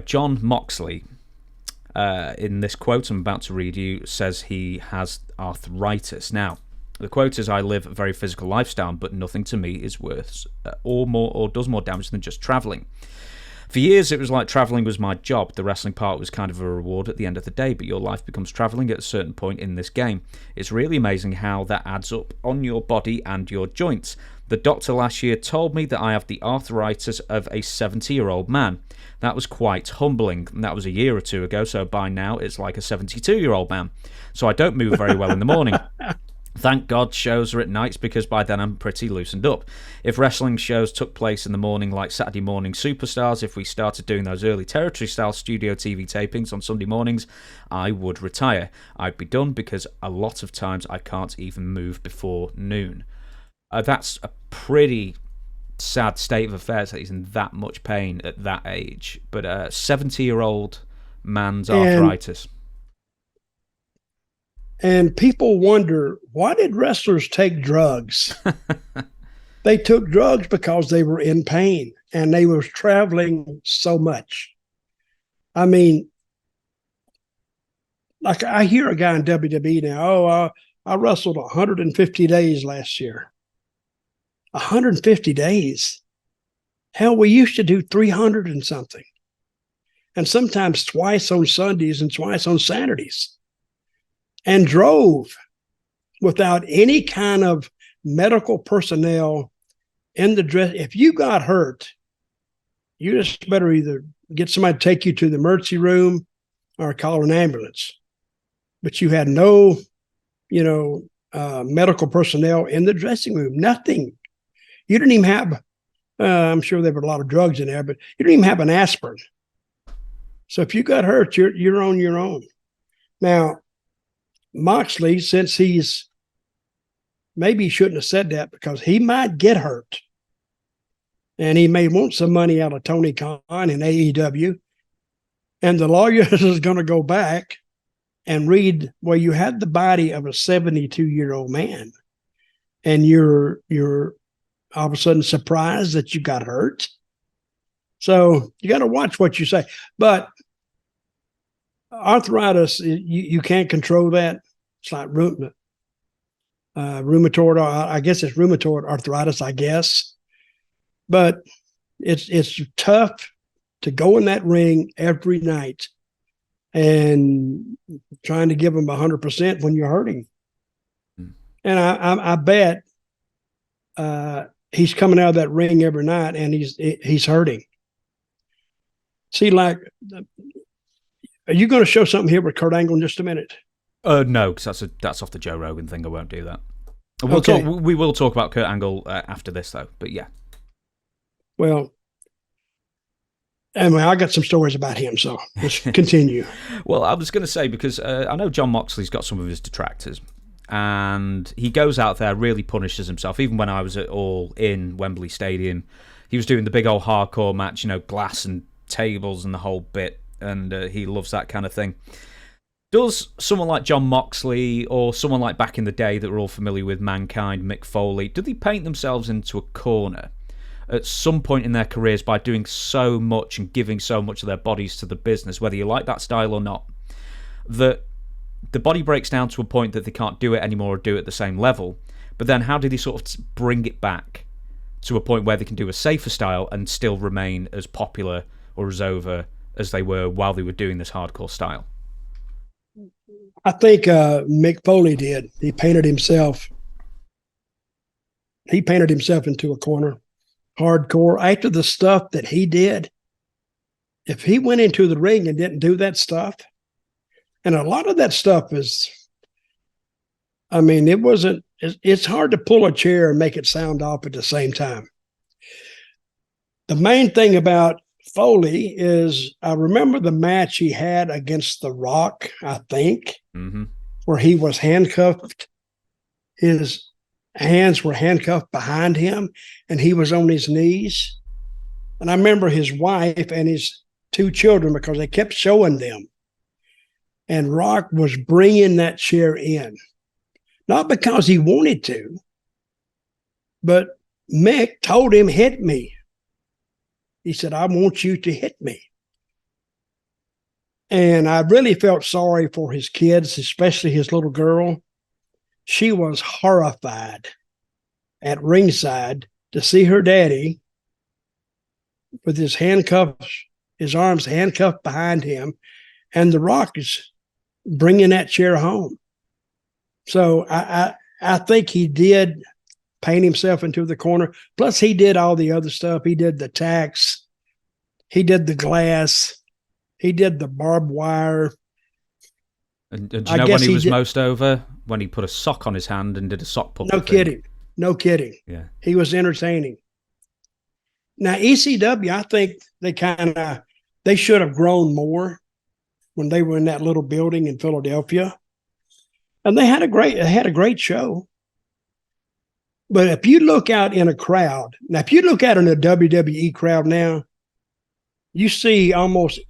Jon Moxley, in this quote I'm about to read you, says he has arthritis. Now, the quote is, "I live a very physical lifestyle, but nothing to me is worse or does more damage than just travelling. For years, it was like travelling was my job. The wrestling part was kind of a reward at the end of the day, but your life becomes travelling at a certain point in this game. It's really amazing how that adds up on your body and your joints. The doctor last year told me that I have the arthritis of a 70-year-old man. That was quite humbling, and that was a year or two ago, so by now it's like a 72-year-old man. So I don't move very well in the morning. Thank God shows are at nights, because by then I'm pretty loosened up. If wrestling shows took place in the morning like Saturday Morning Superstars, if we started doing those early territory-style studio TV tapings on Sunday mornings, I would retire. I'd be done, because a lot of times I can't even move before noon." That's a pretty sad state of affairs that he's in that much pain at that age. But a 70-year-old man's arthritis. And people wonder, why did wrestlers take drugs? They took drugs because they were in pain and they were traveling so much. I mean, like I hear a guy in WWE now, I wrestled 150 days last year. 150 days. Hell, we used to do 300 and something. And sometimes twice on Sundays and twice on Saturdays. And drove without any kind of medical personnel in the dress. If you got hurt, you just better either get somebody to take you to the emergency room or call an ambulance. But you had no, medical personnel in the dressing room. Nothing. You didn't even have, I'm sure there were a lot of drugs in there, but you didn't even have an aspirin. So if you got hurt, you're on your own. Now, Moxley, since maybe he shouldn't have said that, because he might get hurt. And he may want some money out of Tony Khan and AEW. And the lawyer is going to go back and read, well, you had the body of a 72-year-old man. And you're all of a sudden surprised that you got hurt. So you got to watch what you say. But arthritis, you can't control that. It's like rheumatoid. I guess it's rheumatoid arthritis, I guess. But it's tough to go in that ring every night and trying to give them 100% when you're hurting. And I bet he's coming out of that ring every night and he's hurting. See, like, are you going to show something here with Kurt Angle in just a minute? No, because that's off the Joe Rogan thing. I won't do that. We will talk about Kurt Angle after this, though. But yeah. Well, anyway, I got some stories about him, so let's continue. Well, I was going to say, because I know Jon Moxley's got some of his detractors, and he goes out there, really punishes himself. Even when I was at All in Wembley Stadium, he was doing the big old hardcore match, glass and tables and the whole bit, and he loves that kind of thing. Does someone like Jon Moxley, or someone like back in the day that we're all familiar with, Mankind, Mick Foley, do they paint themselves into a corner at some point in their careers by doing so much and giving so much of their bodies to the business, whether you like that style or not, that the body breaks down to a point that they can't do it anymore or do it at the same level? But then how do they sort of bring it back to a point where they can do a safer style and still remain as popular or as over as they were while they were doing this hardcore style? I think Mick Foley did. He painted himself into a corner, hardcore. After the stuff that he did, if he went into the ring and didn't do that stuff, and a lot of that stuff is, it's hard to pull a chair and make it sound off at the same time. The main thing about Foley is, I remember the match he had against The Rock, I think, where he was handcuffed. His hands were handcuffed behind him, and he was on his knees. And I remember his wife and his two children, because they kept showing them. And Rock was bringing that chair in, not because he wanted to, but Mick told him, hit me. He said, I want you to hit me. And I really felt sorry for his kids, especially his little girl. She was horrified at ringside to see her daddy with his arms handcuffed behind him, and The Rock is bringing that chair home. So I think he did paint himself into the corner. Plus, he did all the other stuff. He did the tacks. He did the glass. He did the barbed wire. And do you know when he was most over? When he put a sock on his hand and did a sock puppet. No kidding. Yeah. He was entertaining. Now, ECW, I think they should have grown more when they were in that little building in Philadelphia. And they had a great show. But if you look out in a crowd, now if you look out in a WWE crowd now, you see almost,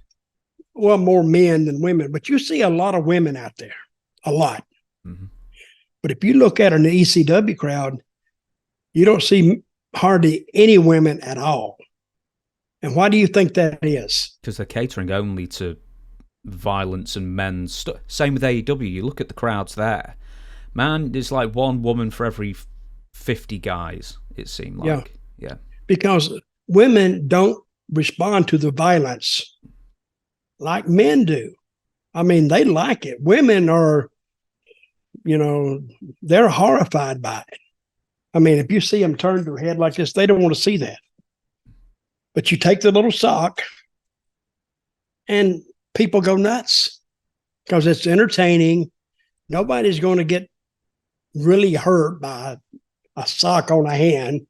well, more men than women, but you see a lot of women out there, a lot. Mm-hmm. But if you look at an ECW crowd, you don't see hardly any women at all. And why do you think that is? Because they're catering only to violence and men's stuff. Same with AEW. You look at the crowds there. Man, there's like one woman for every 50 guys, it seemed like. Yeah. Because women don't respond to the violence like men do. I mean, they like it. Women are, they're horrified by it. I mean, if you see them turn their head like this, they don't want to see that. But you take the little sock and people go nuts because it's entertaining. Nobody's going to get really hurt by a sock on a hand.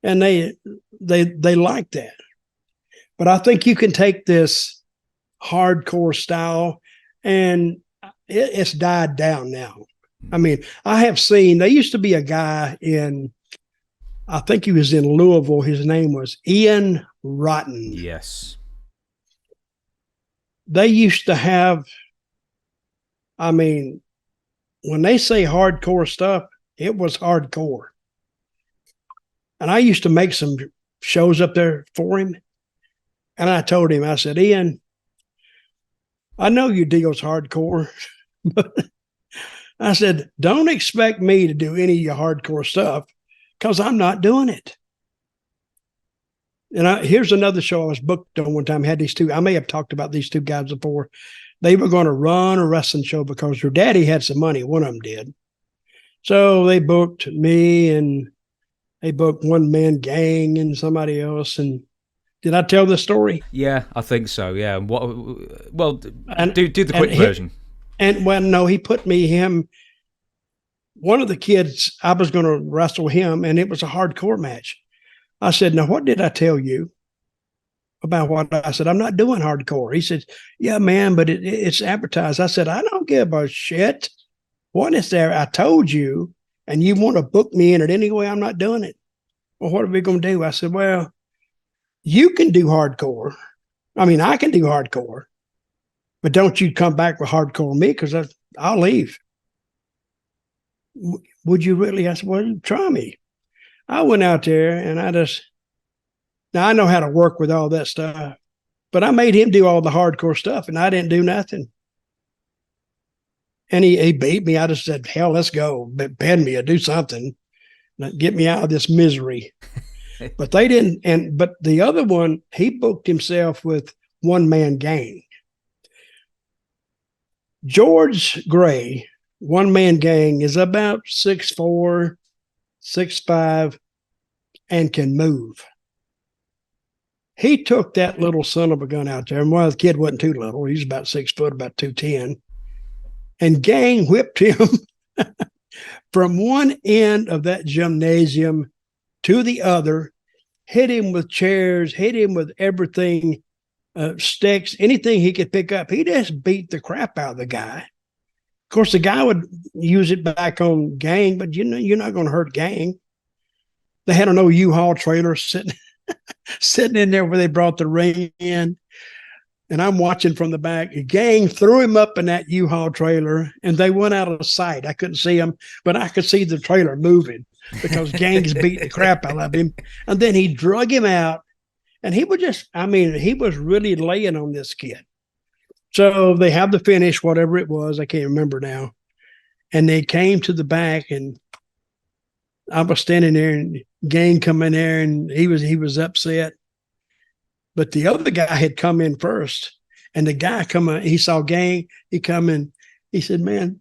And they like that. But I think you can take this hardcore style and it's died down now. I mean, I have seen, there used to be a guy I think he was in Louisville. His name was Ian Rotten. Yes. They used to have, when they say hardcore stuff, it was hardcore. And I used to make some shows up there for him. And I told him, I said, Ian, I know your deal's hardcore, but I said, don't expect me to do any of your hardcore stuff because I'm not doing it. And here's another show I was booked on one time. I had these two. I may have talked about these two guys before. They were going to run a wrestling show because their daddy had some money. One of them did. So they booked me and they booked One Man Gang and somebody else. And did I tell the story? Yeah, I think so. Yeah. Do the quick version. No, he put him. One of the kids, I was going to wrestle him, and it was a hardcore match. I said, now, what did I tell you about what I said? I'm not doing hardcore. He said, yeah, man, but it's advertised. I said, I don't give a shit. What is there? I told you, and you want to book me in it anyway. I'm not doing it. Well, what are we going to do? I said, well, you can do hardcore. I can do hardcore, but don't you come back with hardcore me because I'll leave. Would you really? I said, well, try me. I went out there and now I know how to work with all that stuff, but I made him do all the hardcore stuff and I didn't do nothing. And he beat me. I just said, hell, let's go. Bend me or do something. Get me out of this misery. But they didn't. But the other one, he booked himself with One Man Gang. George Gray, One Man Gang, is about 6'4", 6'5", and can move. He took that little son of a gun out there, and well, the kid wasn't too little. He's about 6 foot, about 210. And Gang whipped him from one end of that gymnasium to the other, hit him with chairs, hit him with everything, sticks, anything he could pick up. He just beat the crap out of the guy. Of course, the guy would use it back on Gang, but you're not going to hurt Gang. They had an old U-Haul trailer sitting in there where they brought the ring in. And I'm watching from the back. Gang threw him up in that U-Haul trailer, and they went out of sight. I couldn't see him, but I could see the trailer moving because Gang's beating the crap out of him. And then he drug him out, and he was he was really laying on this kid. So they have the finish, whatever it was. I can't remember now. And they came to the back, and I was standing there, and Gang come in there, and he was upset. But the other guy had come in first, and the guy come in, he saw Gang, he come in, he said, "Man,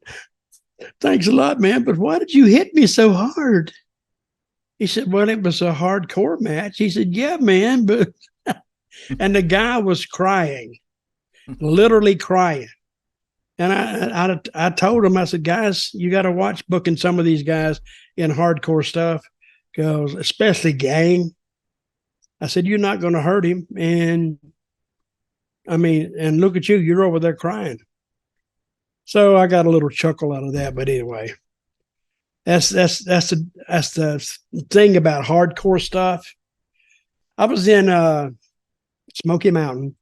thanks a lot, man, but why did you hit me so hard?" He said, "Well, it was a hardcore match." He said, "Yeah, man, but," and the guy was crying, literally crying. And I told him, I said, "Guys, you got to watch booking some of these guys in hardcore stuff, because especially Gang." I said, "You're not going to hurt him." And I mean, and look at you, you're over there crying. So I got a little chuckle out of that. But anyway, that's the thing about hardcore stuff. I was in Smoky Mountain,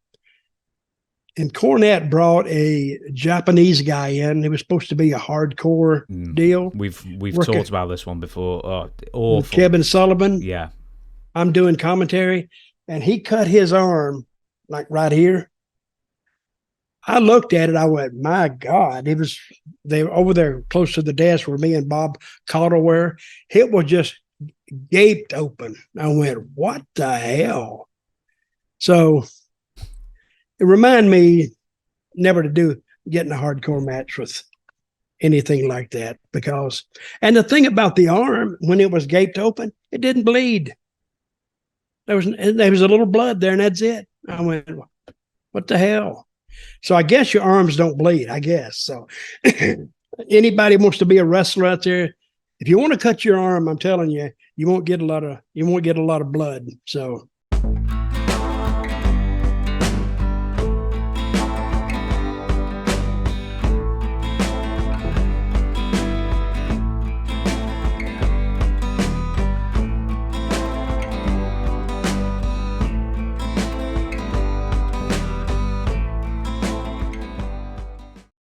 and Cornette brought a Japanese guy in. It was supposed to be a hardcore deal. We've talked about this one before. Oh, awful. Kevin Sullivan. Yeah. I'm doing commentary, and he cut his arm like right here. I looked at it. I went, "My God!" They were over there close to the desk where me and Bob Colter were. It was just gaped open. I went, "What the hell?" So it reminded me never to get in a hardcore match with anything like that, because, and the thing about the arm, when it was gaped open, it didn't bleed. There was a little blood there, and that's it. I went, "What the hell?" So I guess your arms don't bleed, I guess. So anybody wants to be a wrestler out there, if you want to cut your arm, I'm telling you, you won't get a lot of blood. So